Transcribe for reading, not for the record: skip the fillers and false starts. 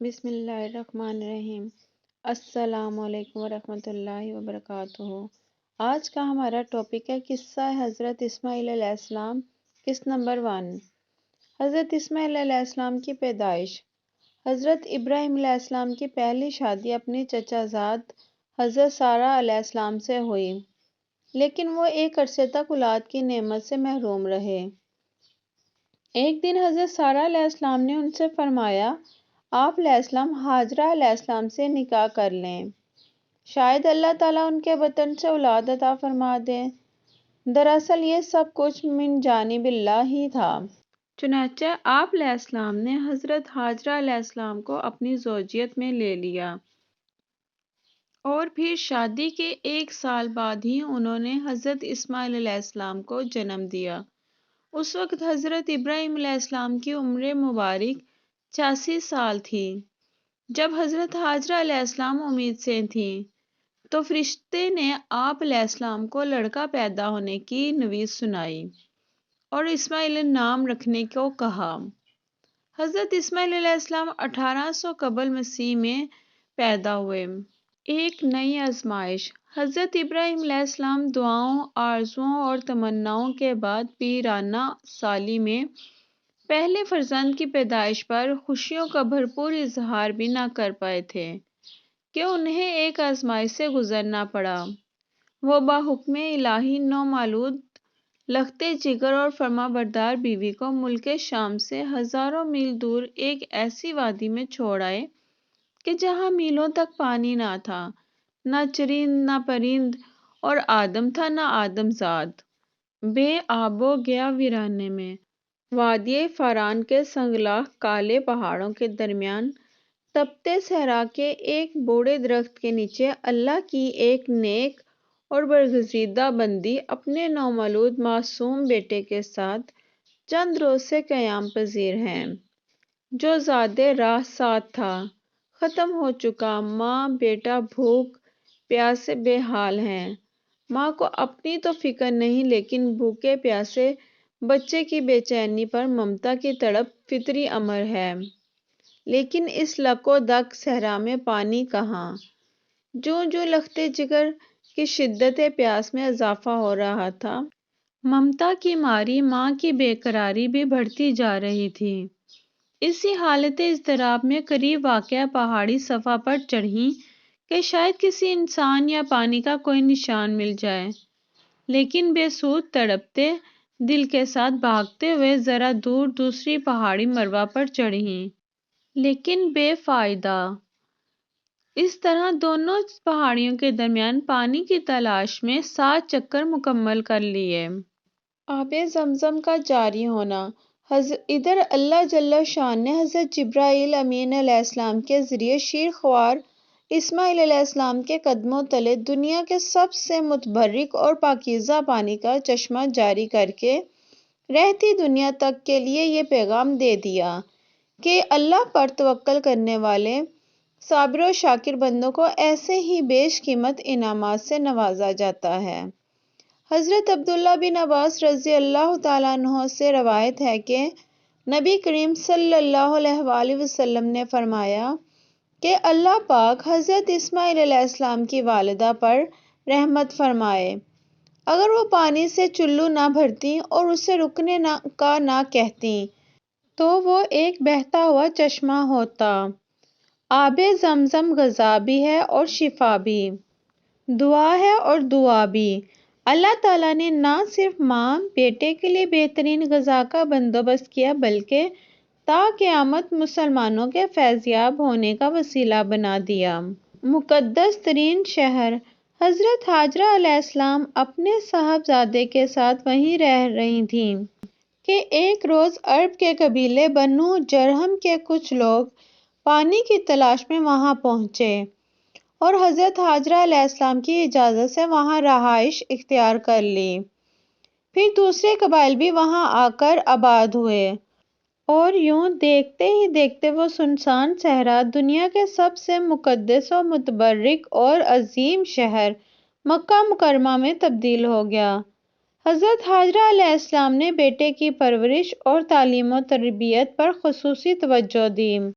بسم اللہ الرحمن الرحیم۔ السلام علیکم ورحمۃ اللہ وبرکاتہ۔ آج کا ہمارا ٹاپک ہے قصہ حضرت اسماعیل علیہ السلام، قسط نمبر 1۔ حضرت اسماعیل علیہ السلام کی پیدائش۔ حضرت ابراہیم علیہ السلام کی پہلی شادی اپنی چچا زاد حضرت سارہ علیہ السلام سے ہوئی، لیکن وہ ایک عرصے تک اولاد کی نعمت سے محروم رہے۔ ایک دن حضرت سارہ علیہ السلام نے ان سے فرمایا، آپ علیہ السلام ہاجرہ علیہ السلام سے نکاح کر لیں، شاید اللہ تعالیٰ ان کے بطن سے اولاد عطا فرما دے۔ دراصل یہ سب کچھ من جانب اللہ ہی تھا۔ چنانچہ آپ علیہ السلام نے حضرت ہاجرہ علیہ السلام کو اپنی زوجیت میں لے لیا، اور پھر شادی کے 1 سال بعد ہی انہوں نے حضرت اسماعیل علیہ السلام کو جنم دیا۔ اس وقت حضرت ابراہیم علیہ السلام کی عمر مبارک 86 سال تھی۔ جب حضرت ہاجرہ علیہ السلام امید سے تھیں تو فرشتے نے آپ علیہ السلام کو لڑکا پیدا ہونے کی نوید سنائی اور اسماعیل نام رکھنے کو کہا۔ حضرت اسماعیل علیہ السلام 1800 قبل مسیح میں پیدا ہوئے۔ ایک نئی آزمائش۔ حضرت ابراہیم علیہ السلام دعاؤں، آرزوؤں اور تمناؤں کے بعد پیرانہ سالی میں پہلے فرزند کی پیدائش پر خوشیوں کا بھرپور اظہار بھی نہ کر پائے تھے کہ انہیں ایک آزمائش سے گزرنا پڑا۔ وہ بحکم الہی نومولود لخت جگر اور فرمانبردار بیوی کو ملک شام سے ہزاروں میل دور ایک ایسی وادی میں چھوڑ آئے کہ جہاں میلوں تک پانی نہ تھا، نہ چرند نہ پرند، اور آدم تھا نہ آدم زاد۔ بے آب و گیا ویرانے میں، وادی فاران کے سنگلاخ کالے پہاڑوں کے درمیان، تپتے صحرا کے ایک بوڑھے درخت کے نیچے اللہ کی ایک نیک اور برگزیدہ بندی اپنے نومولود معصوم بیٹے کے ساتھ چند روز سے قیام پذیر ہیں، جو زاد راہ سات تھا، ختم ہو چکا۔ ماں بیٹا بھوک پیاس سے بے حال ہیں۔ ماں کو اپنی تو فکر نہیں، لیکن بھوکے پیاسے بچے کی بے چینی پر ممتا کی تڑپ فطری امر ہے۔ لیکن اس لک و دک صحرا میں پانی کہاں؟ جوں جوں لخت جگر کی شدت پیاس میں اضافہ ہو رہا تھا، ممتا کی ماری ماں کی بے قراری بھی بڑھتی جا رہی تھی۔ اسی حالت اضطراب میں قریب واقع پہاڑی صفا پر چڑھیں کہ شاید کسی انسان یا پانی کا کوئی نشان مل جائے، لیکن بے سود تڑپتے دل کے ساتھ بھاگتے ہوئے ذرا دور دوسری پہاڑی مروا پر چڑھیں، لیکن بے فائدہ۔ اس طرح دونوں پہاڑیوں کے درمیان پانی کی تلاش میں 7 چکر مکمل کر لیے۔ آب زمزم کا جاری ہونا۔ ادھر اللہ جل شان نے حضرت جبرائیل امین علیہ السلام کے ذریعے شیر خوار اسماعیل علیہ السلام کے قدموں تلے دنیا کے سب سے متبرک اور پاکیزہ پانی کا چشمہ جاری کر کے رہتی دنیا تک کے لیے یہ پیغام دے دیا کہ اللہ پر توکل کرنے والے صابر و شاکر بندوں کو ایسے ہی بیش قیمت انعامات سے نوازا جاتا ہے۔ حضرت عبداللہ بن عباس رضی اللہ تعالیٰ عنہ سے روایت ہے کہ نبی کریم صلی اللہ علیہ وآلہ وسلم نے فرمایا کہ اللہ پاک حضرت اسماعیل علیہ السلام کی والدہ پر رحمت فرمائے، اگر وہ پانی سے چلو نہ بھرتیں اور اسے رکنے کا نہ کہتیں تو وہ ایک بہتا ہوا چشمہ ہوتا۔ آب زمزم غذا بھی ہے اور شفا بھی، دعا ہے اور دعا بھی۔ اللہ تعالیٰ نے نہ صرف ماں بیٹے کے لیے بہترین غذا کا بندوبست کیا، بلکہ تا قیامت مسلمانوں کے فیض یاب ہونے کا وسیلہ بنا دیا۔ مقدس ترین شہر۔ حضرت ہاجرہ علیہ السلام اپنے صاحبزادے کے ساتھ وہیں رہ رہی تھیں کہ ایک روز عرب کے قبیلے بنو جرہم کے کچھ لوگ پانی کی تلاش میں وہاں پہنچے اور حضرت ہاجرہ علیہ السلام کی اجازت سے وہاں رہائش اختیار کر لی۔ پھر دوسرے قبائل بھی وہاں آ کر آباد ہوئے، اور یوں دیکھتے ہی دیکھتے وہ سنسان صحرا دنیا کے سب سے مقدس و متبرک اور عظیم شہر مکہ مکرمہ میں تبدیل ہو گیا۔ حضرت ہاجرہ علیہ السلام نے بیٹے کی پرورش اور تعلیم و تربیت پر خصوصی توجہ دی۔